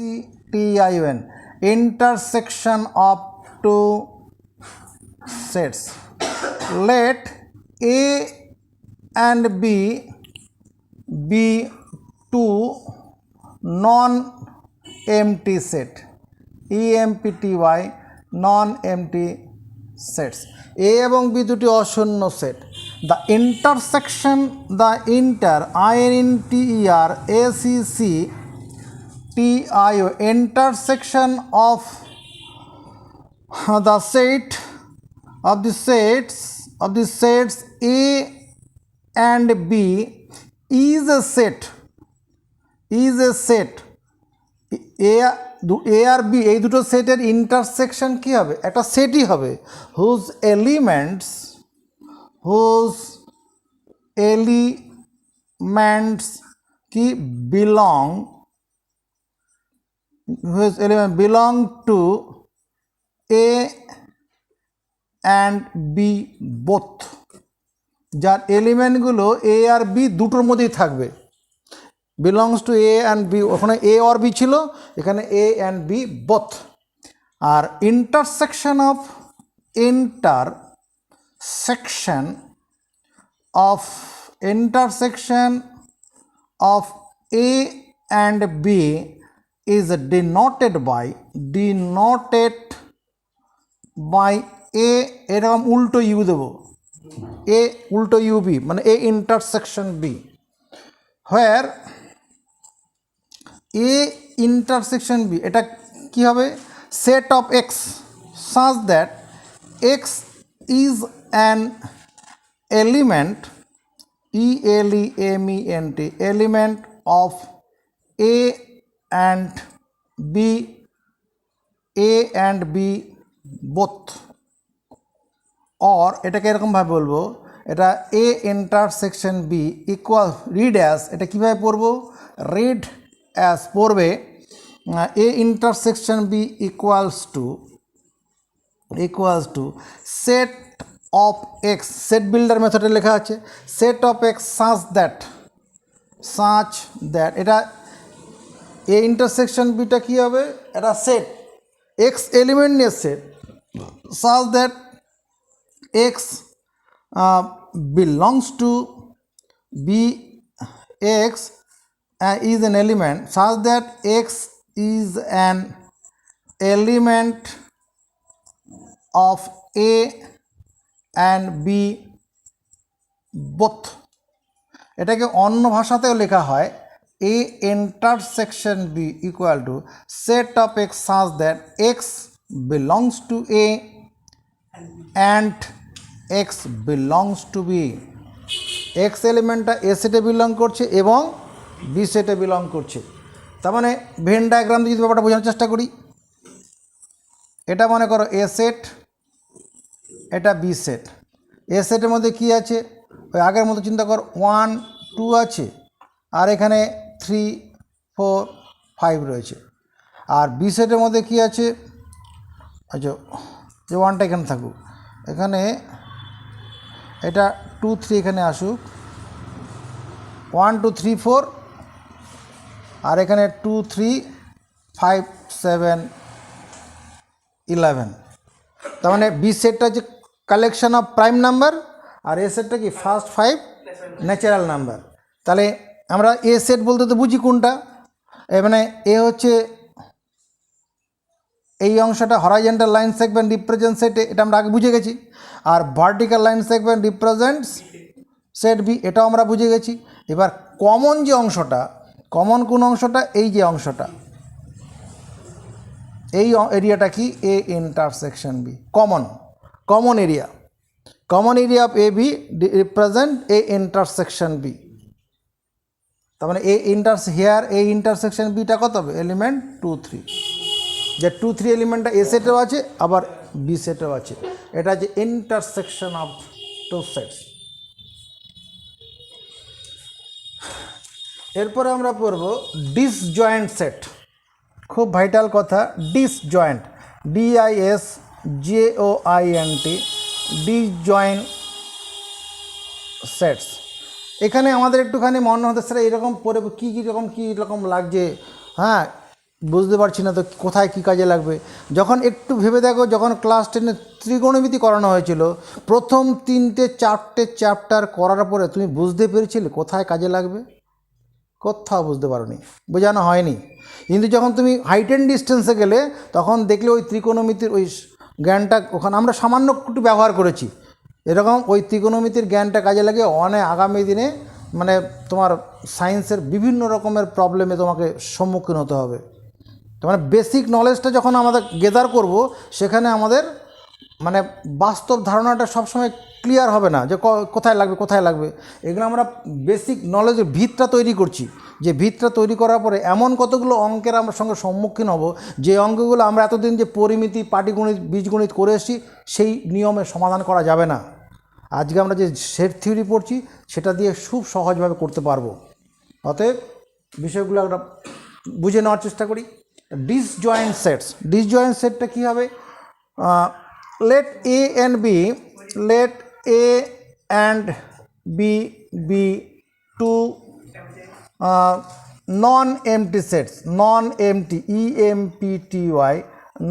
INTERSECTION, intersection of two sets. Let A and B be two non-empty set, EMPTY, non-empty sets. A এবং B দুটি অশূন্য set. The intersection, the INTERSECTIO, intersection of the sets A and B is a set A আর B এই দুটো সেটের intersection কি হবে? একটা সেটই হবে হুজ এলিমেন্টস কি belong to A and B both, যার এলিমেন্টগুলো এ আর বি দুটোর মধ্যেই থাকবে। Belongs to A and B, ওখানে এ অর বি ছিল, এখানে এ অ্যান্ড বি বোথ। আর intersection of A and B is denoted by a, এরকম উল্টো ইউ দেব, এ উল্টো ইউ বি মানে A intersection B, where A intersection B এটা কি হবে? set of x such that x is an element element of A and B both, or এটাকে এরকম ভাবে বলবো, এটা A intersection B equal read as, এটা কিভাবে পড়বো? read as পড়বে A intersection B equals to set of x, set builder মেথডে লেখা আছে, set of x such that এটা A intersection B টা কি হবে? এটা সেট, x এলিমেন্ট নিয়ে set, such that x belongs to x is an element, such that x is an element of A and B both. এটাকে অন্য ভাষাতেও লেখা হয় A intersection B equal to set of x such that x belongs to A and x belongs to B. x এলিমেন্টটা A সেটে belong করছে এবং B সেটে belong করছে। তার মানে ভেন ডায়াগ্রাম দিয়ে যদি ব্যাপারটা বোঝানোর চেষ্টা করি, এটা মনে করো A সেট, এটা B সেট। A সেটের মধ্যে কি আছে? ওই আগের মতো চিন্তা কর, 1 2 আছে, আর এখানে 3 4 5 রয়েছে। আর B সেটের মধ্যে কি আছে? আচ্ছা, যে 1টা এখানে থাকুক, এখানে এটা 2 3 এখানে আসুক, 1 2 3 4, আর এখানে 2 3 5 7 11। তার মানে বি সেটটা হচ্ছে কালেকশন অফ প্রাইম নাম্বার, আর এ সেটটা কি ফার্স্ট 5 ন্যাচারাল নাম্বার। তাহলে আমরা এ সেট বলতে তো বুঝি কোনটা, মানে এ হচ্ছে এই অংশটা horizontal line segment represent set, এটা আমরা আগে বুঝে গেছি। আর vertical line segment represents set B, এটাও আমরা বুঝে গেছি। এবার কমন যে অংশটা, কমন কোন অংশটা? এই যে অংশটা, এই এরিয়াটা কি? A intersection B, common area of A B represent A intersection B. তার মানে এ ইন্টারসেকশন বিটা কত হবে? এলিমেন্ট 2 3, যে 2 3 এলিমেন্টটা এ সেটেও আছে আবার বি সেটেও আছে। এটা হচ্ছে ইন্টারসেকশন অফ টু সেটস। এরপরে আমরা পড়ব ডিসজয়েন্ট সেট, খুব ভাইটাল কথা। Disjoint, DISJOINT, disjoint sets. এখানে আমাদের একটুখানি মনে হতে স্যার এরকম পড়ে কী রকম লাগছে, হ্যাঁ বুঝতে পারছি না তো কোথায় কী কাজে লাগবে। যখন একটু ভেবে দেখো, যখন ক্লাস 10-এ ত্রিকোণমিতি করানো হয়েছিল, প্রথম 3-4টে চ্যাপ্টার করার পরে তুমি বুঝতে পেরেছিলে কোথায় কাজে লাগবে? কোথাও বুঝতে পারোনি, বোঝানো হয়নি। কিন্তু যখন তুমি হাইট অ্যান্ড ডিস্টেন্সে গেলে তখন দেখলে ওই ত্রিকোণমিতির ওই জ্ঞানটা ওখানে আমরা সামান্য একটু ব্যবহার করেছি। এরকম ওই ত্রিকোণমিতির জ্ঞানটা কাজে লাগে অনেক আগামী দিনে, মানে তোমার সায়েন্সের বিভিন্ন রকমের প্রবলেমে তোমাকে সম্মুখীন হতে হবে। মানে বেসিক নলেজটা যখন আমাদের গেদার করব, সেখানে আমাদের মানে বাস্তব ধারণাটা সবসময় ক্লিয়ার হবে না যে কোথায় লাগবে কোথায় লাগবে। এগুলো আমরা বেসিক নলেজের ভিতটা তৈরি করছি, যে ভিতটা তৈরি করার পরে এমন কতগুলো অঙ্কের আমরা সঙ্গে সম্মুখীন হব, যে অঙ্কগুলো আমরা এতদিন যে পরিমিতি, পাটিগণিত, বীজগণিত করে এসেছি, সেই নিয়মে সমাধান করা যাবে না। আজকে আমরা যে সেট থিওরি পড়ছি, সেটা দিয়ে খুব সহজভাবে করতে পারবো। অতএব বিষয়গুলো আমরা বুঝে নেওয়ার চেষ্টা করি। ডিসজয়েন্ট সেটস, ডিসজয়েন্ট সেটটা কী হবে? let a and b let a and b be two non-empty sets, non-empty, empty,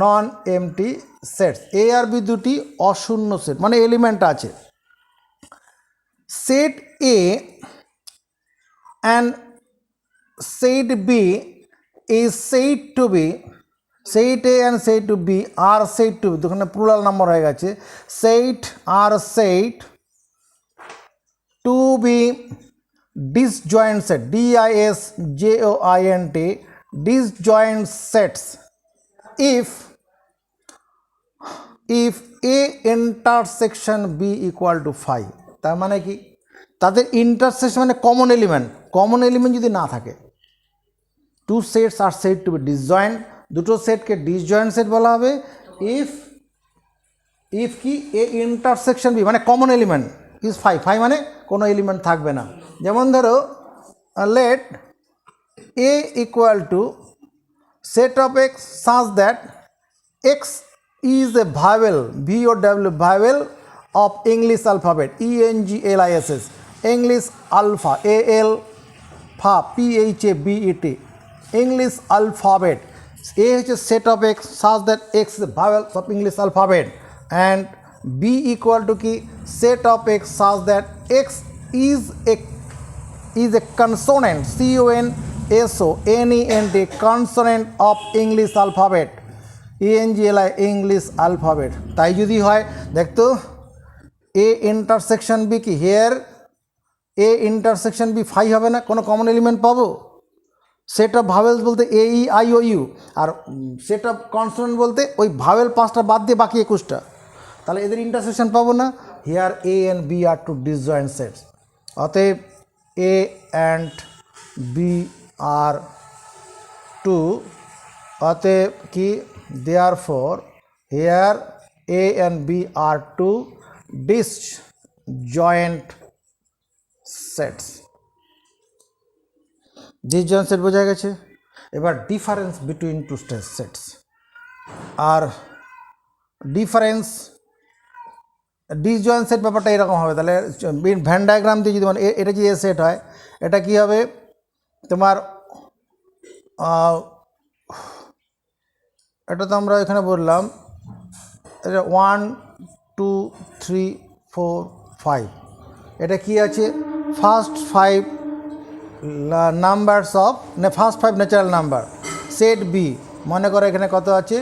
non-empty sets। a আর b দুটি অশূন্য সেট, মানে এলিমেন্ট আছে। Set a and set b is said to be, set A and set to be are said to be, ওখানে plural number হয়ে গেছে, set are said to be disjoint set, DISJOINT, disjoint sets if A intersection B equal to 5। তার মানে কি? তাদের intersection মানে common element যদি না থাকে, two sets are said to be disjoint, দুটো সেটকে ডিসজয়েন্ট সেট বলা হবে। ইফ কি এ ইন্টারসেকশন বি মানে কমন এলিমেন্ট ইজ 5 মানে কোনো এলিমেন্ট থাকবে না। যেমন ধরো let A equal to set of x such that x is a vowel, VOW, vowel of English alphabet, ENGLISS, English alpha, AL ফা, PHABET, ইংলিশ অ্যালফাবেট। A হচ্ছে set of x such that x is vowels of English alphabet, and B equal to কি set of x such that x is a consonant, CONSONENT, consonant of English alphabet, ENGLI, English alphabet. তাই যদি হয় দেখতো A intersection B কি, here A intersection B 5 হবে না, কোনো common element পাবো? সেট অফ ভাওয়েলস বলতে AEIOU, আর সেট অফ কনসোনেন্ট বলতে ওই ভাওয়েল 5টা বাদ দিয়ে বাকি 21টা, তাহলে এদের ইন্টারসেকশন পাবো না। Here A and B are two disjoint sets, অতএব A and B are two, অতএব কি therefore here A and B are two disjoint sets. Disjoint set বোঝা গেছে। এবার ডিফারেন্স বিটুইন টু সেটস, আর ডিফারেন্স ডিসজয়েন্ট সেট ব্যাপারটা এরকম হবে। তাহলে ভ্যান ডায়াগ্রাম দিয়ে যদি মানে এটা যদি এ সেট হয়, এটা কি হবে তোমার, এটা তো আমরা এখানে বললাম এটা 1 2 3 4 5, এটা কি আছে first 5 numbers of first 5 natural number. Set B মনে করো এখানে কত আছে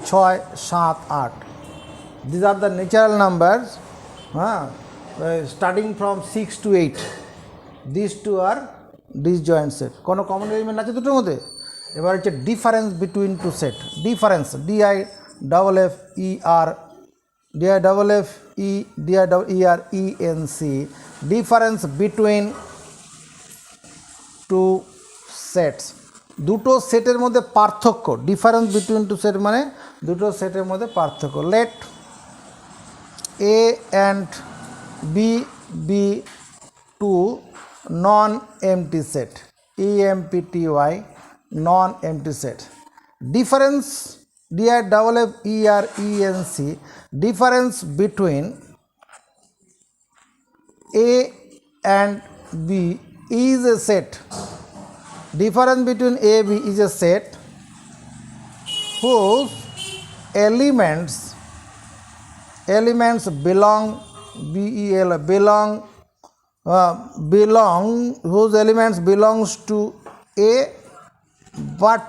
6 7 8, this are the natural numbers, হ্যাঁ, starting from 6 to 8, this two are disjoint set. কোনো কমন এলিমেন্ট আছে দুটোর মধ্যে? এবার হচ্ছে difference between two set, difference DIFFERENC, difference between two sets, দুটো সেটের মধ্যে পার্থক্য। ডিফারেন্স বিটুইন টু সেট মানে দুটো সেটের মধ্যে পার্থক্য। Let A and B be two non-empty set, EMPTY, non-empty set. Difference DIFFERENC, difference between A and B is a set. Difference between A and B is a set whose elements belong whose elements belongs to A but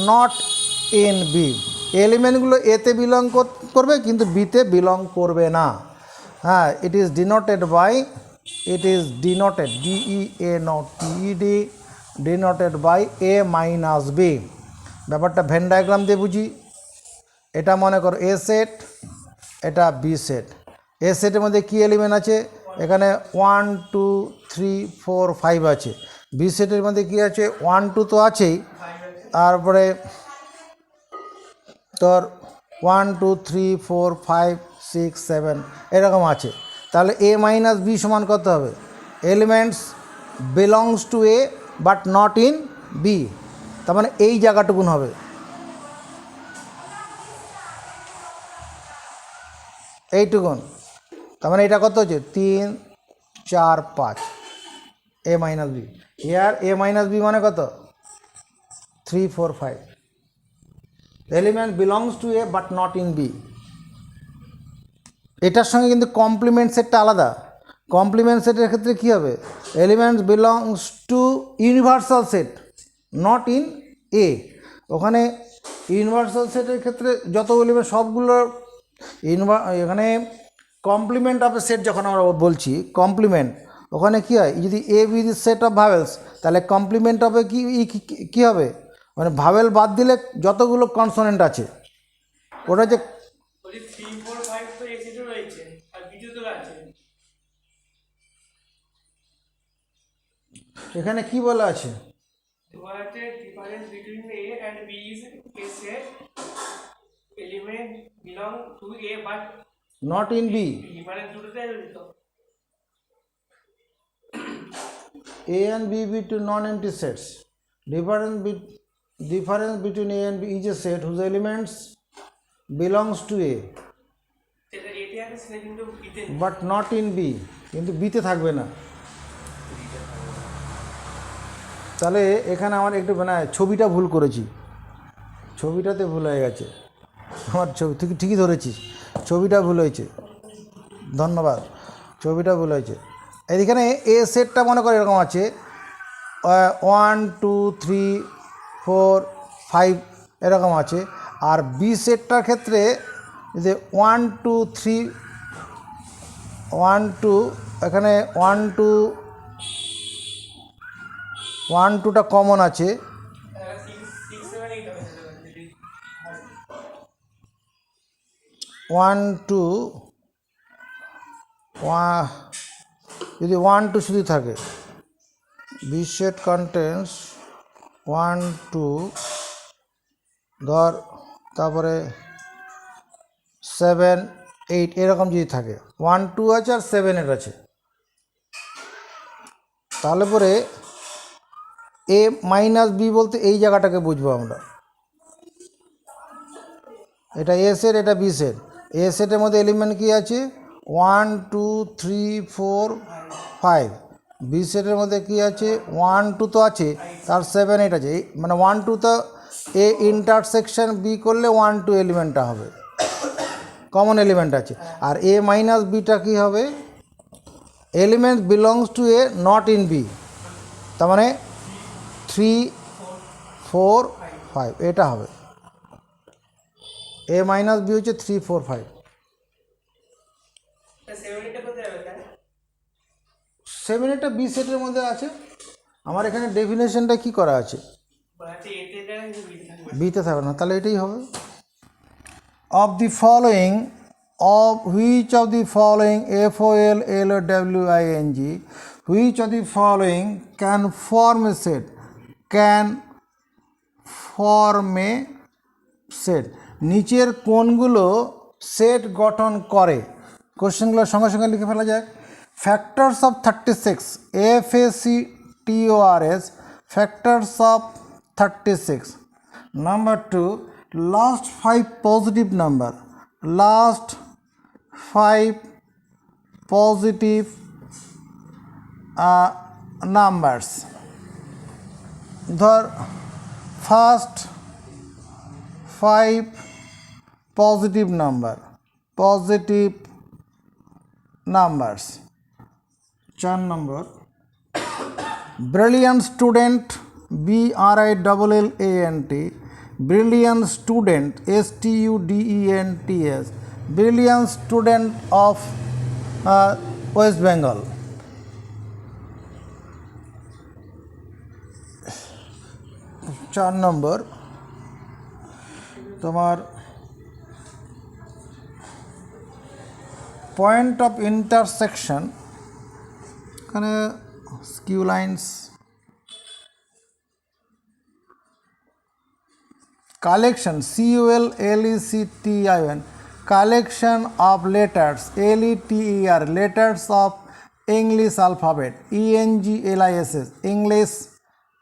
not in B. এলিমেন্টগুলো এতে belong করবে কিন্তু বিতে belong করবে না। হ্যাঁ, it is denoted DEANOTED denoted by A minus B। ব্যাপারটা Venn diagram দিয়ে বুঝি। এটা মনে করো এ সেট, এটা বি সেট। এ সেটের মধ্যে কী এলিমেন্ট আছে? এখানে 1 2 3 4 5 আছে। বি সেটের মধ্যে কী আছে? 1 2 তো আছেই, তারপরে তোর 1 2 3 4 5 6 7 এরকম আছে। তাহলে এ মাইনাস বি সমান কত হবে? Elements belongs to A but not in B, তার মানে এই জায়গাটুকুন হবে। এইটুকুন, তার মানে এটা কত হচ্ছে? 3 4 5 A minus B. Here A minus B মানে কত? 3 4 5। Element belongs to A but not in B. এটার সঙ্গে কিন্তু কমপ্লিমেন্ট সেটটা আলাদা। কমপ্লিমেন্ট সেটের ক্ষেত্রে কী হবে? Elements belongs two universal set not in a. ওখানে ইউনিভার্সাল সেটের ক্ষেত্রে যত এলিমেন্ট সবগুলো এখানে কমপ্লিমেন্ট অফ এ সেট যখন আমরা বলছি কমপ্লিমেন্ট, ওখানে কী হয়? যদি A B the set of vowels, তাহলে কমপ্লিমেন্ট হবে কী হবে? মানে ভাওয়েল বাদ দিলে যতগুলো কনসোনেন্ট আছে ওটা যে এখানে কি বলা আছে? difference between A and B is a set element belong to A but not in B. মানে দুটোতে A and B between non-empty sets. Difference between A and B is a set whose elements belongs to A but not in B, কিন্তু বিতে থাকবে না। তাহলে এখানে আমার একটু মানে ছবিটা ভুল করেছি, ছবিটাতে ভুল হয়ে গেছে আমার। ছবি ঠিকই ধরেছিস, ছবিটা ভুল হয়েছে, ধন্যবাদ। ছবিটা ভুল হয়েছে। এইখানে এ সেটটা মনে করে এরকম আছে 1 2 3 4 5 এরকম আছে। আর বি সেটটার ক্ষেত্রে যে 1 2 3 1 2 এখানে 1 2 1 2টা কমন আছে। 1 2 যদি 1 2 শুধু থাকে, বি সেট কন্টেন্স 1 2 ধর, তারপরে 7 8 এরকম যদি থাকে, 1 2 আছে আর 7 8 আছে, তাহলে পরে এ মাইনাস বি বলতে এই জায়গাটাকে বুঝবো আমরা। এটা এ সেট, এটা বি সেট। এ সেটের মধ্যে এলিমেন্ট কি আছে? 1 2 3 4 5। বি সেটের মধ্যে কি আছে? 1 2 তো আছে, তার 7 8 আছে। মানে 1 2 তো এ ইন্টারসেকশন বি করলে 1 2 এলিমেন্টটা হবে, কমন এলিমেন্ট আছে। আর এ মাইনাস বিটা কী হবে? Element belongs to A not in B, তার মানে 3 4 5 এটা হবে। এ মাইনাস বি হচ্ছে 3 4 5। 7 এটা বি সেটের মধ্যে আছে। আমার এখানে ডেফিনেশনটা কি করা আছে? বিতে থাকবে না, তাহলে এটাই হবে। Of the following, of which of the following FOLLOWING, which of the following can form a set, can form a set, নিচের কোনগুলো সেট গঠন করে? কোশ্চেনগুলো সঙ্গে সঙ্গে লিখে ফেলা যায়। Factors of 36, FACTORS, factors of 36। Number 2, last 5 positive number, last 5 positive numbers। ধর first 5 positive numbers. 4 number, brilliant student, BRILLANT, brilliant student, STUDENTS, brilliant student of West Bengal. चार नंबर তোমার পয়েন্ট অফ ইন্টারসেকশন, এখানে skew lines, collection, CULLECTION, collection of letters, LETER, letters of English alphabet, ENGLISS, English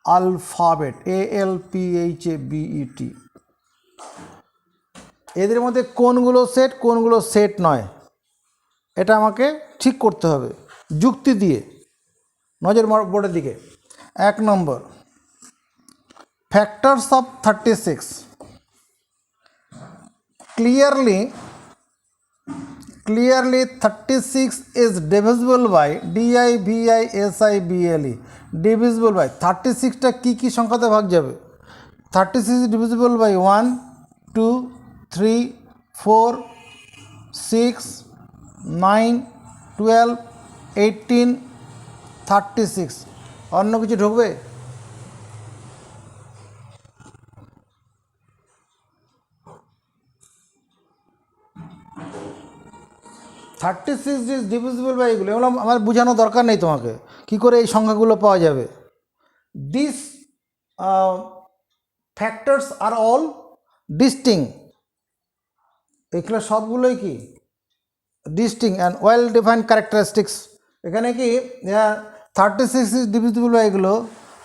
alphabet, ALPHABET. এদের মধ্যে কোনগুলো set কোনগুলো set নয় এটা আমাকে ঠিক করতে হবে যুক্তি দিয়ে। নজর বোর্ডের দিকে। 1 নম্বর, factors of 36. Clearly 36 is divisible by DIVISIBLE, divisible by 36টা কি সংখ্যাতে ভাগ যাবে? 36 is divisible by 1 2 3 4 6 9 12 18 36। অন্য কিছু ঢুকবে? 36 is divisible by এগুলো আমার বোঝানো দরকার নেই তোমাকে কি করে এই সংখ্যাগুলো পাওয়া যাবে। This factors are all distinct, এগুলো সবগুলোই কি distinct and well defined characteristics. এখানে কি 36 ইজ ডিভিজিবল বাই এগুলো,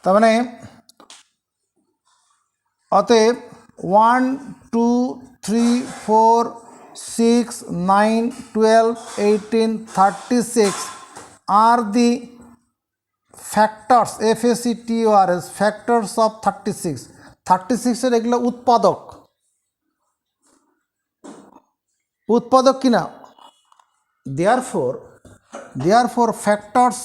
তার মানে অতএব 1 2 3 4 6 9 12 18 36 are the factors, FACTORS, factors of 36. 36 এর এগুলো উৎপাদক কিনা। therefore factors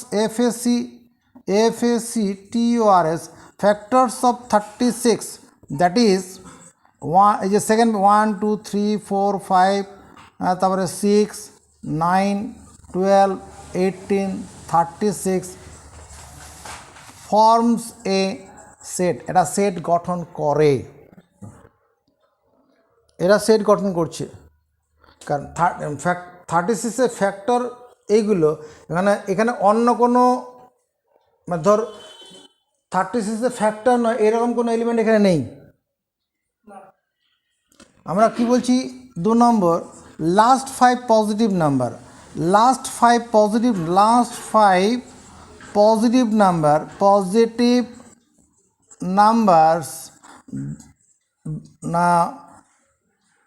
FACTORS, factors of 36, that is second 1 2 3 4 5 তারপরে 6 9 12 18 36 ফর্মস এ সেট। এটা সেট গঠন করে, এরা সেট গঠন করছে। কারণ 36 ফ্যাক্টর এইগুলো এখানে অন্য কোনো ধর 36 ফ্যাক্টর নয় এরকম কোনো এলিমেন্ট এখানে নেই। আমরা কি বলছি 2 নম্বর, last 5 positive number, positive numbers না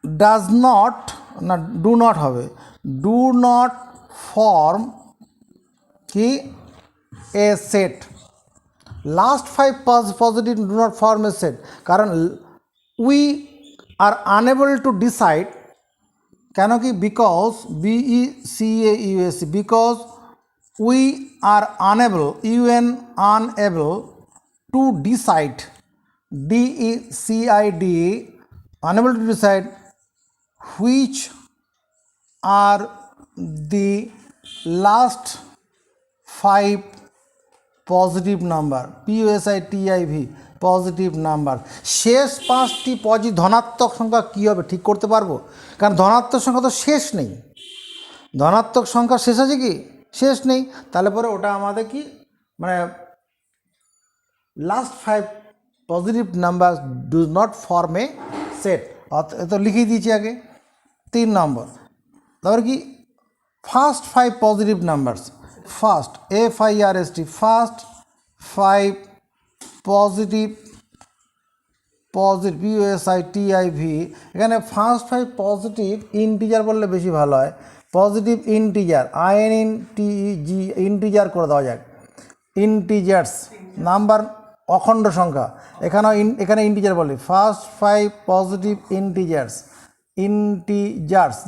does not না do not হবে, do not form কি a set. Last 5 positive do not form a set, কারণ we are unable to decide, কেন কি because BECAUSE, because we are unable to decide, DECIDE, unable to decide which are the last 5 positive number, POSITIV, positive number. শেষ 5টি ধনাত্মক সংখ্যা কী হবে ঠিক করতে পারবো, কারণ ধনাত্মক সংখ্যা তো শেষ নেই। ধনাত্মক সংখ্যা শেষ আছে কি? শেষ নেই। তাহলে পরে ওটা আমাদের কি মানে last 5 positive number do not form a set, তো লিখিয়ে দিয়েছি আগে। 3 নম্বর, তারপরে কি first 5 positive numbers, first FIRST, first 5 positive POSITIV। এখানে ফার্স্ট 5 পজিটিভ ইন্টিজার বললে বেশি ভালো হয়, পজিটিভ ইন্টিজার, INTEG ইন্টিজার করে দেওয়া যাক, ইন্টিজার্স নাম্বার অখণ্ড সংখ্যা, এখানে ইন্টিজার বলে, ফার্স্ট 5 পজিটিভ ইন্টিজার্স,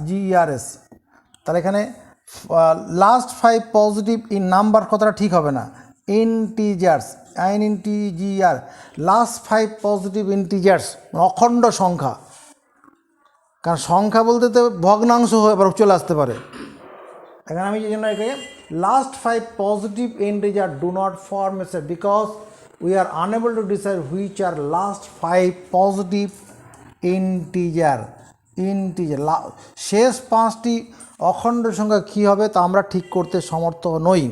GERS, তাহলে এখানে লাস্ট 5 পজিটিভ ইন নাম্বার কথাটা ঠিক হবে না, integers, INTGR, last 5 positive integers অখণ্ড সংখ্যা, কারণ সংখ্যা বলতে তো ভগ্নাংশ হয়ে চলে আসতে পারে। এখানে আমি যে জন্য এখানে last 5 positive integer do not form a set because we are unable to decide which are last 5 positive integer. শেষ 5টি অখণ্ড সংখ্যা কী হবে তা আমরা ঠিক করতে সমর্থ নই,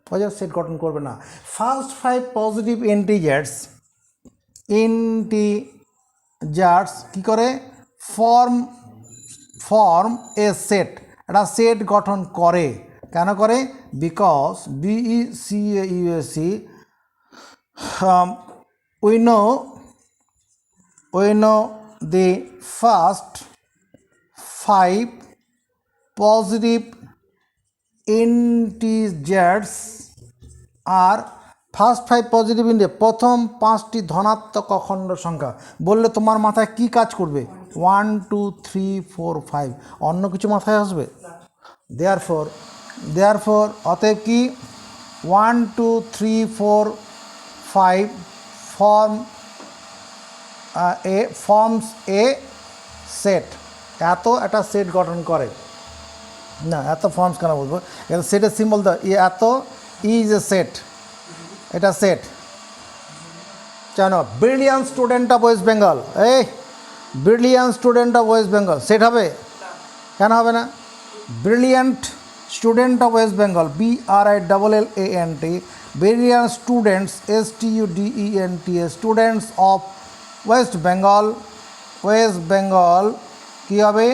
বোঝা, সেট গঠন করবে না। ফার্স্ট 5 পজিটিভ ইন্টিজার্স কী করে ফর্ম এ সেট, একটা সেট গঠন করে, কেন করে, because BECAUSE we know the first 5 positive integers are first 5 positive integer, প্রথম 5টি ধনাত্মক অখণ্ড সংখ্যা বললে তোমার মাথায় কি কাজ করবে, 1 2 3 4 5, অন্য কিছু মাথায় আসবে? দেয়ারফর অতএব কি 1 2 3 4 5 ফর্মস এ সেট, এত একটা সেট গঠন করে না, এত ফর্মস কেন বলবো, এটা সেটের সিম্বল দাও, এত ইজ এ সেট, এটা সেট। জানো brilliant student of West Bengal, brilliant student of West Bengal set হবে? কেন হবে না? Brilliant student of West Bengal, BRILLANT, brilliant students, STUDENTS, students of West Bengal কী হবে,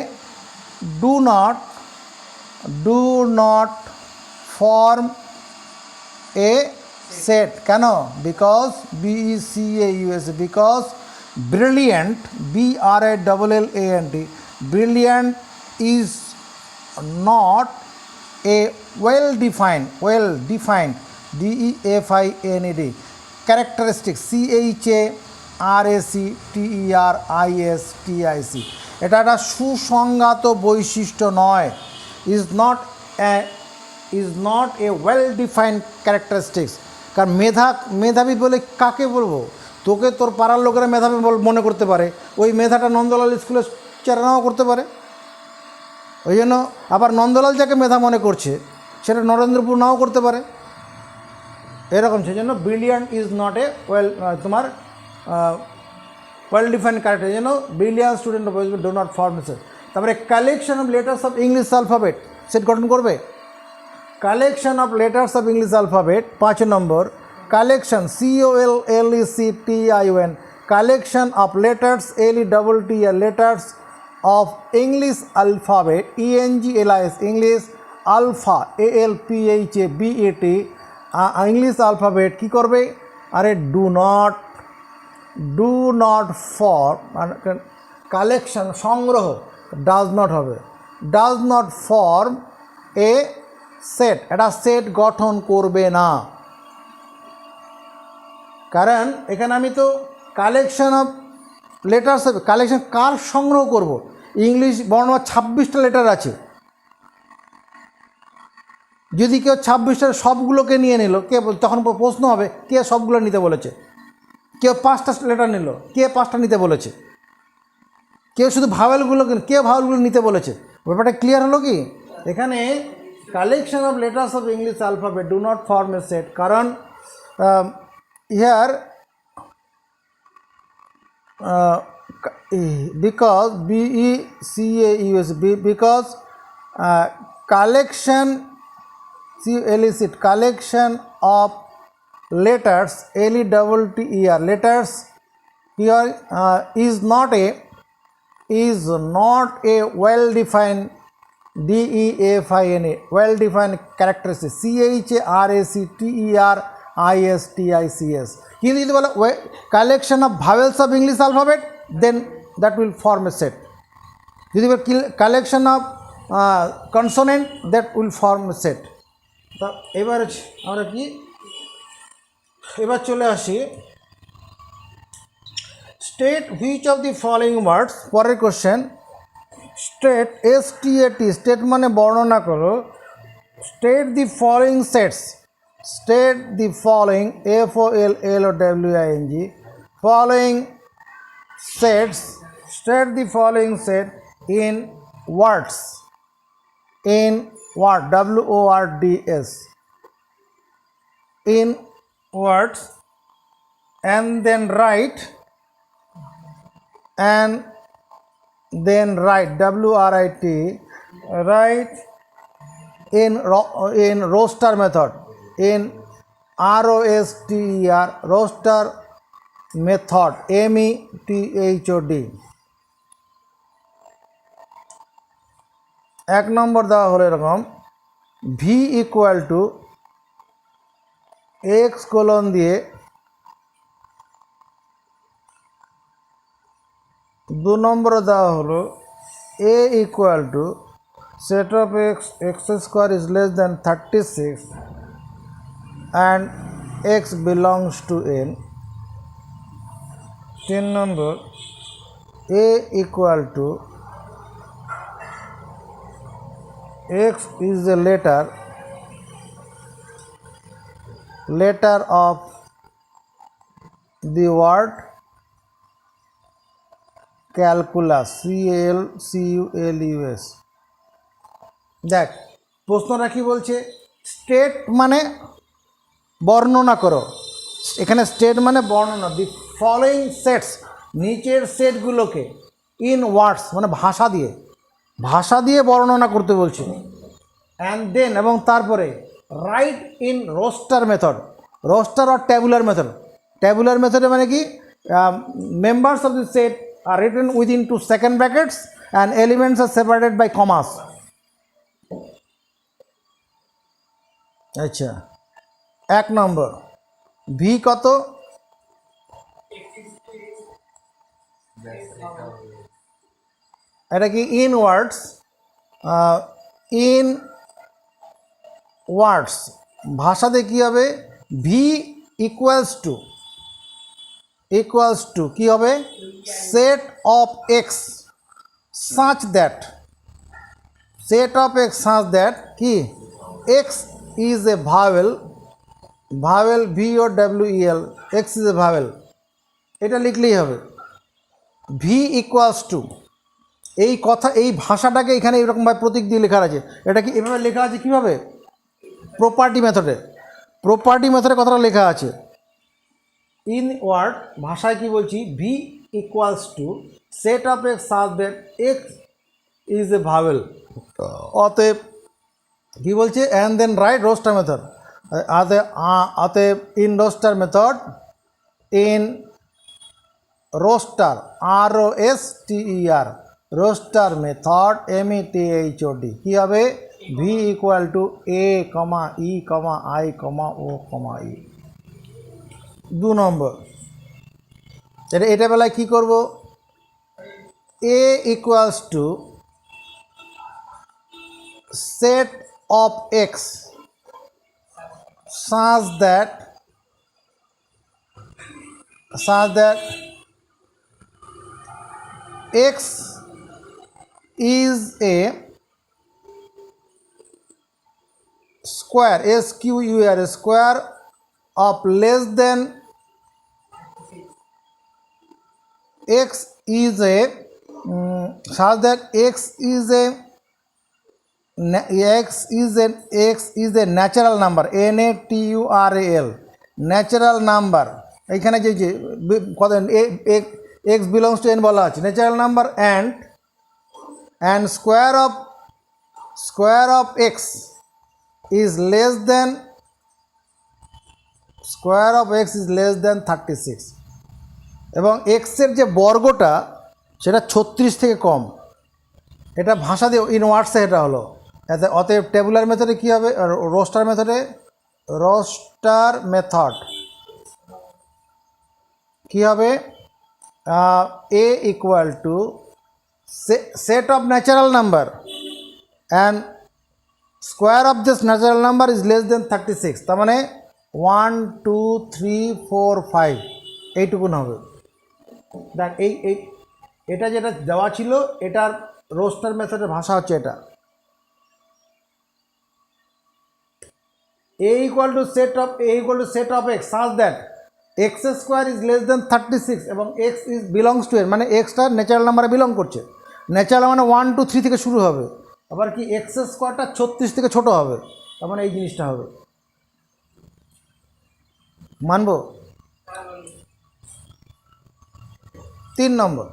do not form a set, কেন, because BECAUSE, because brilliant, BRILLANT, brilliant is not a well-defined DEFINED characteristic, CHARACTERISTIC, এটা একটা সুসংজ্ঞাত বৈশিষ্ট্য নয়, is not a well-defined characteristics। কারণ মেধাবী বলে কাকে বলবো, তোকে তোর পাড়ার লোকেরা মেধাবী মনে করতে পারে, ওই মেধাটা নন্দলাল স্কুলের চালানাও করতে পারে, ওই জন্য আবার নন্দলাল যাকে মেধা মনে করছে সেটা নরেন্দ্রপুর নাও করতে পারে, এরকম। সেই জন্য ব্রিলিয়ান্ট ইজ নট এ তোমার ওয়েল ডিফাইন্ড ক্যারেক্টার, এই জন্য brilliant student of do not form set. তারপরে collection of letters of English alphabet set গঠন করবে, collection of letters of English alphabet 5 number, collection COLLECTION, collection of letters LETTER, letters of English alphabet, ENGLIS, English alpha, ALPHABET, English alphabet কি করবে, আরে do not form, collection সংগ্রহ, does not হবে, does not form a set, এটা set গঠন করবে না। কারণ এখানে আমি তো কালেকশন অফ লেটার্স, কালেকশন কার সংগ্রহ করব, ইংলিশ বর্ণমালা 26টা লেটার আছে, যদি কেউ 26টার সবগুলোকে নিয়ে নিল, কে তখন প্রশ্ন হবে কে সবগুলো নিতে বলেছে, কেউ 5টা লেটার নিল, কে 5টা নিতে বলেছে, কেউ শুধু কে ভাওয়েলগুলো নিতে বলেছে, ব্যাপারটা ক্লিয়ার হলো কি? এখানে collection of letters of English alphabet do not form a set, কারণ here because BECAUSE, because collection collection of letters LETTER, letters here is not a well defined DEFINE, well defined characteristic, CHARACTERISTICS, কিন্তু যদি বলো collection of vowels of English alphabet then that will form a set, যদি collection of consonant that will form a set. তা এবার আমরা কি, এবার চলে আসি state which of the following words, পরের কোশ্চেন, স্টেট STAT, স্টেট মানে বর্ণনা করো, state the following sets, state the following FOLLOWING, following sets, state the following set in words, in word, WORDS, in words, and then write WRIT, write in roster method, in ROSTER, roster method, METHOD। এক নম্বর দেওয়া হলো এরকম, V equal to x colon দিয়ে দু নম্বরে দেওয়া হলো A equal to set of x square is less than 36 and x belongs to N. 3 number, a equal to x is a letter of the word calculus, CALCULUS। দেখ প্রশ্নটা কি বলছে, state মানে বর্ণনা করো, এখানে স্টেট মানে বর্ণনা, দি ফলোয়িং সেটস, নিচের সেটগুলোকে, ইন ওয়ার্ডস মানে ভাষা দিয়ে বর্ণনা করতে বলছে, অ্যান্ড দেন এবং তারপরে write in roster method, roster or tabular method, tabular মেথডে মানে কি, members of the set are written within 2 second brackets and elements are separated by commas. আচ্ছা, 1 নম্বর ভি কত, এটা কি ইন ওয়ার্ডস, ইন ওয়ার্ডস ভাষাতে কী হবে, ভি ইকুয়ালস টু কী হবে, set of x such that, set of x such that কি, x is a vowel, VOWEL, x is a vowel, এটা লিখলেই হবে। ভি ইকুয়ালস টু, এই কথা এই ভাষাটাকে এখানে এরকমভাবে প্রতীক দিয়ে লেখা আছে, এটা কি এভাবে লেখা আছে কীভাবে, প্রপার্টি মেথডে কথাটা লেখা আছে। ইন ওয়ার্ড ভাষায় কি বলছি, V equals to set of x such that x is a vowel, অতএব কি বলছে, and then write roster method, অতএব in roster method, in roster ROSTER, roster method METHOD কী হবে, V equal to A, E, I, O, E। 2 number, এটা বেলায় কী করব, A equals to set of x such that x is a square, SQUARE, square of less than x is a such that x is a natural number, NATURAL, natural number, এইখানে যে কত x belongs to N বলা আছে, natural number, and square of x is less than 36, এবং এক্সের যে বর্গটা সেটা 36 থেকে কম, এটা ভাষা দিয়ে ইন ওয়ার্ডসে এটা হলো। অতএব টেবুলার মেথডে কী হবে, রোস্টার মেথড কী হবে, A equal to set of natural number and square of this natural number is less than 36, তার মানে 1 2 3 4 5 এইটুকুন হবে। দেখ এই এই এটা যেটা দেওয়া ছিল এটার রোস্টার মেথডের ভাষা হচ্ছে এটা a equal to set of x such that x square is less than 36 এবং x is belongs to এর মানে এক্সটা ন্যাচারাল নাম্বারে বিলং করছে ন্যাচারাল মানে 1 2 3 থেকে শুরু হবে আবার কি x স্কোয়ারটা 36 থেকে ছোট হবে তার মানে এই জিনিসটা হবে মানবো 3 number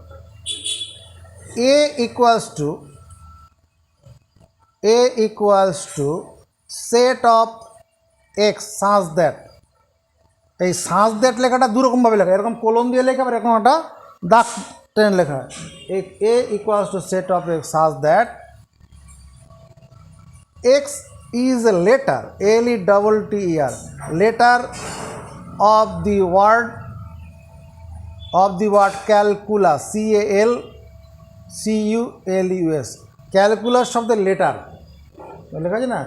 a equals to set of x such that এই সাজ দ্যাট লেখাটা দুরকমভাবে লেখা এরকম কলম দিয়ে লেখা আবার এরকম একটা দাগ টেনে লেখা হয় A equals to set of x such that x is a letter LETTER letter of the word calculus CALCULUS calculus শব্দের লেটার লেখা আছে না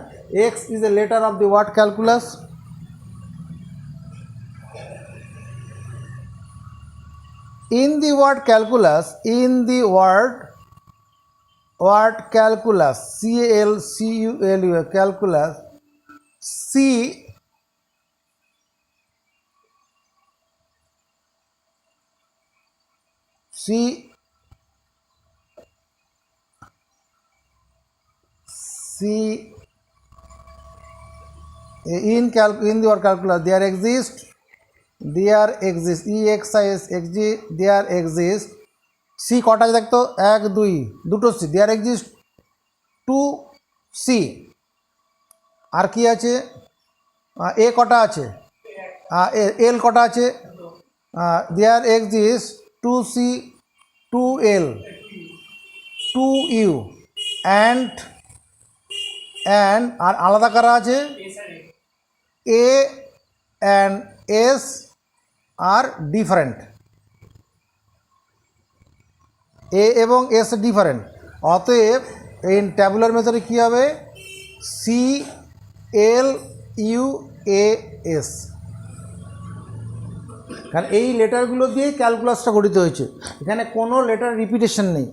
x is a letter of the word calculus in the word calculus calculus calculus c in the word calculus there exists EXIST there exist C কটা আছে দেখতো 1 2 দুটো C there exist 2 C আর কি আছে A কটা আছে L কটা আছে there exist 2 C 2 L 2 U and আর আলাদা কারা আছে A and S আর ডিফারেন্ট এ এবং এস ডিফারেন্ট অতএব এই ট্যাবুলার মেথডে কী হবে CLUAS কারণ এই লেটারগুলো দিয়েই ক্যালকুলাসটা গঠিত হয়েছে এখানে কোনো লেটার রিপিটেশন নেই